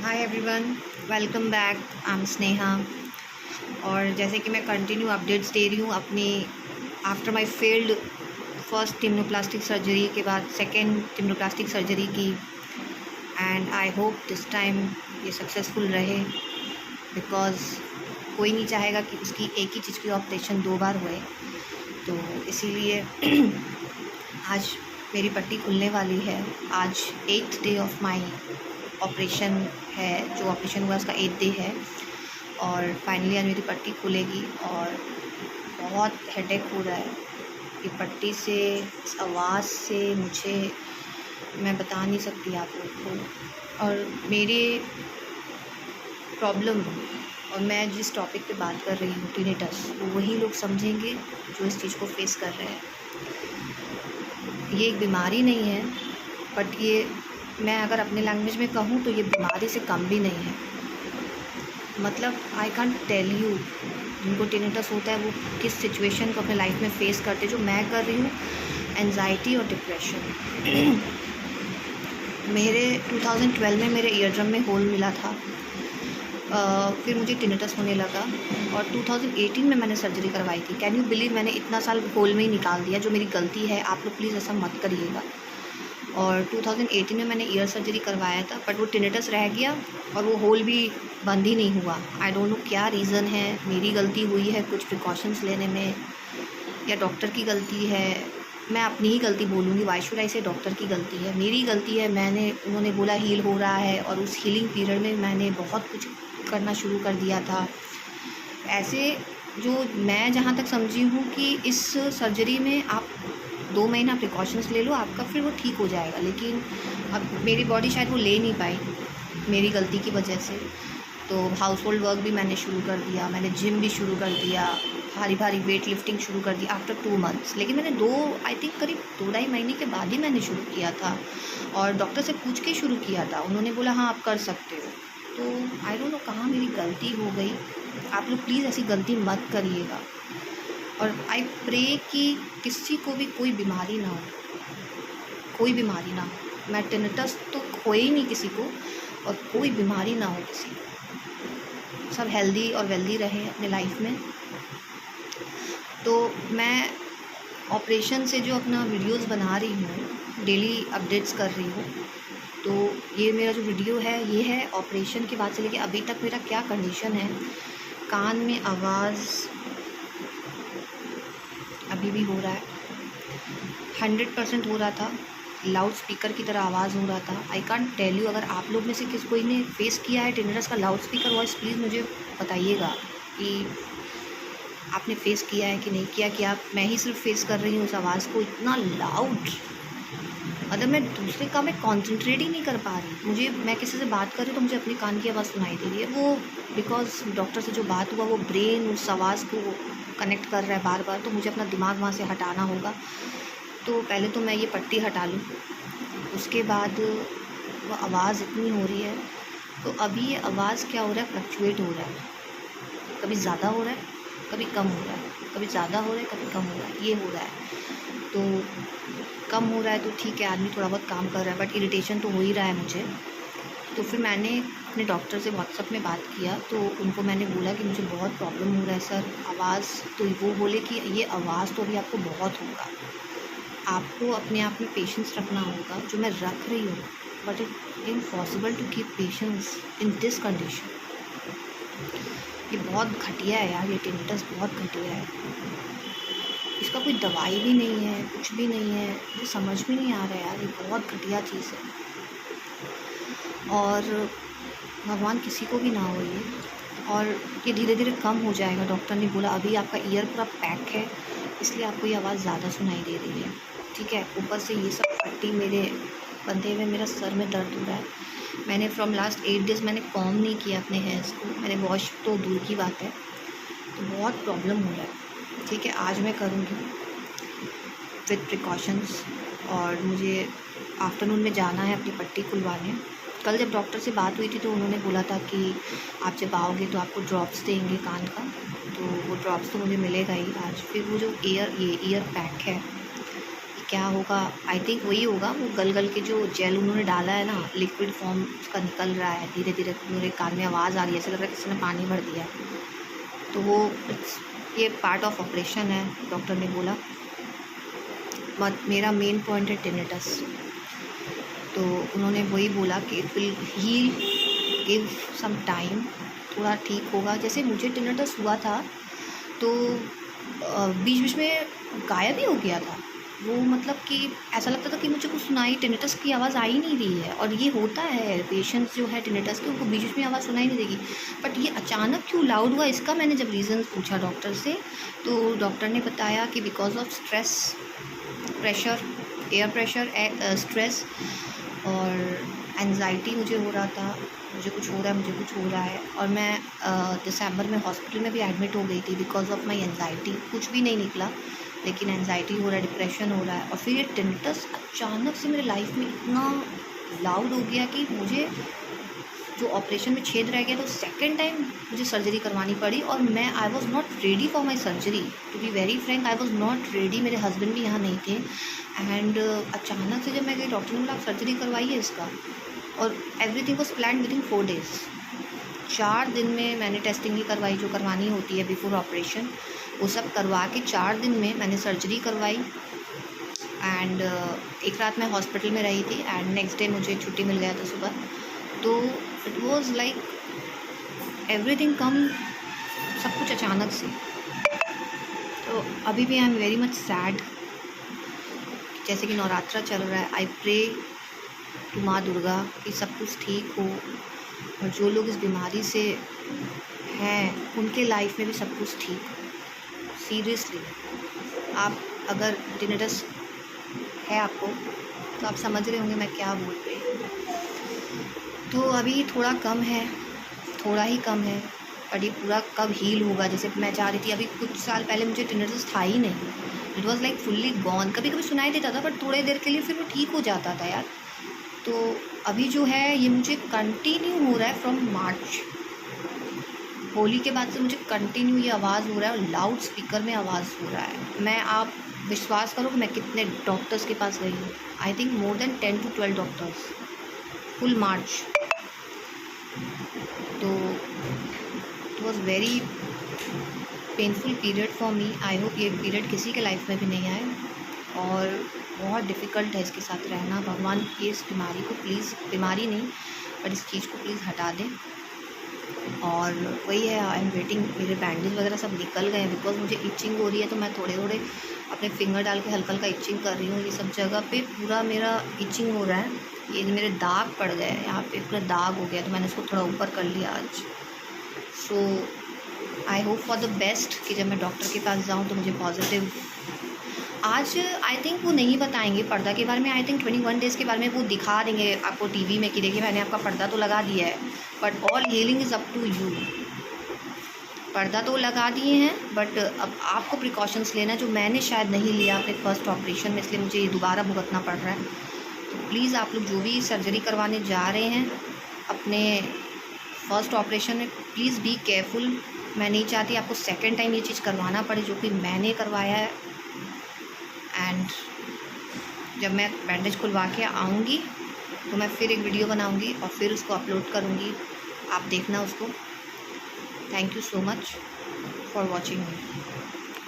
Hi everyone, welcome back. I am Sneha. और जैसे कि मैं कंटिन्यू अपडेट्स दे रही हूँ अपनी after my failed first tympanoplasty surgery के बाद सेकंड टिम्नोप्लास्टिक सर्जरी की। And I hope this time ये सक्सेसफुल रहे, बिकॉज़ कोई नहीं चाहेगा कि उसकी एक ही चीज़ की ऑपरेशन दो बार हुए। तो इसीलिए आज मेरी पट्टी खुलने वाली है। आज 8th day of my operation है। जो ऑपरेशन हुआ उसका 8th डे है और फाइनली आज मेरी पट्टी खुलेगी। और बहुत हेडेक हो रहा है ये पट्टी से, इस आवाज़ से। मुझे मैं बता नहीं सकती आप लोग को। और मेरे प्रॉब्लम और मैं जिस टॉपिक पे बात कर रही हूँ टिनिटस, वो वही लोग समझेंगे जो इस चीज़ को फेस कर रहे हैं। ये एक बीमारी नहीं है, बट ये मैं अगर अपने लैंग्वेज में कहूँ तो ये बीमारी से कम भी नहीं है। मतलब आई कांट टेल यू जिनको टिनिटस होता है वो किस सिचुएशन को अपने लाइफ में फ़ेस करते, जो मैं कर रही हूँ। एंजाइटी और डिप्रेशन। मेरे 2012 में मेरे ईयर ड्रम में होल मिला था। फिर मुझे टिनिटस होने लगा और 2018 में मैंने सर्जरी करवाई थी। कैन यू बिलीव, मैंने इतना साल होल में ही निकाल दिया, जो मेरी गलती है। आप लोग प्लीज़ ऐसा मत करिएगा। और 2018 में मैंने ईयर सर्जरी करवाया था, बट वो टिनिटस रह गया और वो होल भी बंद ही नहीं हुआ। आई डोंट नो क्या रीज़न है। मेरी गलती हुई है कुछ प्रिकॉशंस लेने में, या डॉक्टर की गलती है। मैं अपनी ही गलती बोलूँगी, वाई शुड आई से डॉक्टर की गलती है। मेरी गलती है, उन्होंने बोला हील हो रहा है और उस हीलिंग पीरियड में मैंने बहुत कुछ करना शुरू कर दिया था। ऐसे जो मैं जहाँ तक समझी हूँ कि इस सर्जरी में आप 2 महीना प्रिकॉशंस ले लो, आपका फिर वो ठीक हो जाएगा। लेकिन अब मेरी बॉडी शायद वो ले नहीं पाई मेरी गलती की वजह से। तो हाउस होल्ड वर्क भी मैंने शुरू कर दिया, मैंने जिम भी शुरू कर दिया, भारी भारी वेट लिफ्टिंग शुरू कर दी आफ्टर 2 मंथ्स। लेकिन मैंने आई थिंक करीब 2 ढाई महीने के बाद ही मैंने शुरू किया था, और डॉक्टर से पूछ के शुरू किया था। उन्होंने बोला हाँ आप कर सकते हो। तो आई डोंट नो कहाँ मेरी गलती हो गई। आप लोग प्लीज़ ऐसी गलती मत करिएगा। और आई प्रे कि किसी को भी कोई बीमारी ना हो, कोई बीमारी ना हो। मैं टिनिटस तो हो ही नहीं किसी को, और कोई बीमारी ना हो किसी को। सब हेल्दी और वेल्दी रहें अपने लाइफ में। तो मैं ऑपरेशन से जो अपना वीडियोस बना रही हूँ, डेली अपडेट्स कर रही हूँ। तो ये मेरा जो वीडियो है ये है ऑपरेशन के बाद से लेके अभी तक मेरा क्या कंडीशन है। कान में आवाज़ अभी भी हो रहा है, 100% हो रहा था। लाउड स्पीकर की तरह आवाज़ हो रहा था। आई कांट टेल यू, अगर आप लोग में से कोई ने फेस किया है टिनिटस का लाउड स्पीकर वॉइस, प्लीज़ मुझे बताइएगा कि आपने फेस किया है कि नहीं किया। कि आप मैं ही सिर्फ फेस कर रही हूँ उस आवाज़ को, इतना लाउड। मतलब मैं दूसरे काम में कॉन्सेंट्रेट ही नहीं कर पा रही। मैं किसी से बात कर रही हूँ तो मुझे अपनी कान की आवाज़ सुनाई दे रही है। वो बिकॉज डॉक्टर से जो बात हुआ वो ब्रेन उस आवाज़ को कनेक्ट कर रहा है बार बार, तो मुझे अपना दिमाग वहाँ से हटाना होगा। तो पहले तो मैं ये पट्टी हटा लूँ, उसके बाद वो आवाज़ इतनी हो रही है। तो अभी ये आवाज़ क्या हो रहा है, फ्लक्चुएट हो रहा है। कभी ज़्यादा हो रहा है, कभी कम हो रहा है, कभी ज़्यादा हो रहा है, कभी कम हो रहा है, ये हो रहा है। तो कम हो रहा है तो ठीक है, आदमी थोड़ा बहुत काम कर रहा है, बट इरिटेशन तो हो ही रहा है मुझे। तो फिर मैंने अपने डॉक्टर से व्हाट्सएप में बात किया, तो उनको मैंने बोला कि मुझे बहुत प्रॉब्लम हो रहा है सर आवाज़। तो वो बोले कि ये आवाज़ तो अभी आपको बहुत होगा, आपको अपने आप में पेशेंस रखना होगा, जो मैं रख रही हूँ। But it impossible to keep patience in this condition. ये बहुत घटिया है यार, ये टिनिटस बहुत घटिया है। इसका कोई दवाई भी नहीं है, कुछ भी नहीं है। मुझे समझ में नहीं आ रहा है यार, ये बहुत घटिया चीज़ है। और भगवान किसी को भी ना हो ये। और ये धीरे धीरे कम हो जाएगा। डॉक्टर ने बोला अभी आपका ईयर पूरा पैक है, इसलिए आपको ये आवाज़ ज़्यादा सुनाई दे रही है। ठीक है, ऊपर से ये सब पट्टी मेरे बंधे हुए मेरा सर में दर्द हो रहा है। मैंने फ्रॉम लास्ट 8 डेज़ मैंने कॉम नहीं किया अपने हेयर्स को, मैंने वॉश तो दूर की बात है। तो बहुत प्रॉब्लम हो रहा है। ठीक है, आज मैं करूँगी विथ प्रिकॉशंस। और मुझे आफ्टरनून में जाना है अपनी पट्टी खुलवाने। कल जब डॉक्टर से बात हुई थी तो उन्होंने बोला था कि आप जब आओगे तो आपको ड्रॉप्स देंगे कान का, तो वो ड्रॉप्स तो मुझे मिलेगा ही आज। फिर वो जो ईयर पैक है, क्या होगा, आई थिंक वही होगा, वो गल के जो जेल उन्होंने डाला है ना, लिक्विड फॉर्म उसका निकल रहा है धीरे धीरे। मेरे कान में आवाज़ आ रही है, ऐसा लग रहा है किसी ने पानी भर दिया है। तो वो ये पार्ट ऑफ ऑपरेशन है, डॉक्टर ने बोला। बट मेरा मेन पॉइंट है टिनिटस। तो उन्होंने वही बोला कि it will heal, give some time, थोड़ा ठीक होगा। जैसे मुझे टिनिटस हुआ था तो बीच बीच में गायब ही हो गया था वो, मतलब कि ऐसा लगता था कि मुझे कुछ सुनाई, टिनिटस की आवाज़ आ ही नहीं रही है। और ये होता है, पेशेंट्स जो है टिनिटस के, उनको बीच बीच में आवाज़ सुनाई नहीं देगी। बट ये अचानक क्यों लाउड हुआ, इसका मैंने जब रीज़न पूछा डॉक्टर से, तो डॉक्टर ने बताया कि because of stress, pressure, air pressure, stress और एंजाइटी मुझे हो रहा था, मुझे कुछ हो रहा है, मुझे कुछ हो रहा है। और मैं दिसंबर में हॉस्पिटल में भी एडमिट हो गई थी बिकॉज ऑफ माई एंजाइटी। कुछ भी नहीं निकला, लेकिन एंजाइटी हो रहा है, डिप्रेशन हो रहा है। और फिर ये टिनिटस अचानक से मेरे लाइफ में इतना लाउड हो गया कि मुझे जो ऑपरेशन में छेद रह गया, तो सेकेंड टाइम मुझे सर्जरी करवानी पड़ी। और मैं I was not ready for my surgery, to be very frank, I was not ready. मेरे हस्बैंड भी यहाँ नहीं थे। एंड अचानक से जब मैं गई, डॉक्टर ने बोला आप सर्जरी करवाइए इसका। और everything was plan with in 4 days। 4 दिन में मैंने टेस्टिंग ही करवाई जो करवानी होती है बिफोर ऑपरेशन, वो सब करवा के 4 दिन में मैंने सर्जरी करवाई। एंड एक रात मैं हॉस्पिटल में रही थी एंड नेक्स्ट डे मुझे छुट्टी मिल गया था सुबह। तो इट वॉज लाइक एवरीथिंग कम, सब कुछ अचानक से। तो अभी भी I am very much sad. जैसे कि नवरात्रा चल रहा है, आई प्रे टू माँ दुर्गा कि सब कुछ ठीक हो, और जो लोग इस बीमारी से हैं उनके लाइफ में भी सब कुछ ठीक हो। सीरियसली, आप अगर टिनिटस है आपको, तो आप समझ रहे होंगे मैं क्या बोल रही हूँ। तो अभी थोड़ा कम है, थोड़ा ही कम है, पर ये पूरा कब हील होगा। जैसे मैं चाह रही थी, अभी कुछ साल पहले मुझे टिनिटस था ही नहीं, it was like fully gone. कभी कभी सुनाई देता था बट थोड़ी देर के लिए, फिर वो ठीक हो जाता था यार। तो अभी जो है ये मुझे कंटिन्यू हो रहा है फ्रॉम मार्च, होली के बाद से मुझे कंटिन्यू ये आवाज़ हो रहा है, और लाउड स्पीकर में आवाज़ हो रहा है। मैं, आप विश्वास करो कि मैं कितने डॉक्टर्स के पास गई हूँ, I think more than 10 to 12 doctors, full March. तो it was very painful period for me. I hope ये पीरियड किसी के लाइफ में भी नहीं आए। और बहुत डिफ़िकल्ट है इसके साथ रहना। भगवान ये इस बीमारी को प्लीज़, बीमारी नहीं पर इस चीज़ को प्लीज़ हटा दें। और वही है, आई एम वेटिंग। मेरे बैंडेज वगैरह सब निकल गए हैं बिकॉज मुझे इचिंग हो रही है, तो मैं थोड़े थोड़े अपने फिंगर डाल के हल्का हल्का इचिंग कर रही हूँ। ये सब जगह पे पूरा मेरा इचिंग हो रहा है। ये मेरे दाग पड़ गए हैं, यहाँ पे पूरा दाग हो गया, तो मैंने इसको थोड़ा ऊपर कर लिया आज। So I hope for the best कि जब मैं डॉक्टर के पास जाऊँ तो मुझे पॉजिटिव, आज आई थिंक वो नहीं बताएंगे पर्दा के बारे में। आई थिंक 21 डेज़ के बारे में वो दिखा देंगे आपको टीवी में कि देखिए मैंने आपका पर्दा तो लगा दिया है, but all healing is up to you. पर्दा तो लगा दिए हैं बट अब आपको प्रिकॉशंस लेना, जो मैंने शायद नहीं लिया अपने फर्स्ट ऑपरेशन में, इसलिए मुझे ये दोबारा भुगतना पड़ रहा है। तो प्लीज़ आप लोग जो भी सर्जरी करवाने जा रहे हैं अपने फर्स्ट ऑपरेशन में, प्लीज़ बी केयरफुल। मैं नहीं चाहती आपको सेकेंड टाइम ये चीज़ करवाना पड़े जो कि मैंने करवाया है। एंड जब मैं बैंडेज खुलवा के आऊँगी तो मैं फिर एक वीडियो बनाऊँगी और फिर उसको अपलोड करूँगी, आप देखना उसको। Thank you so much for watching me.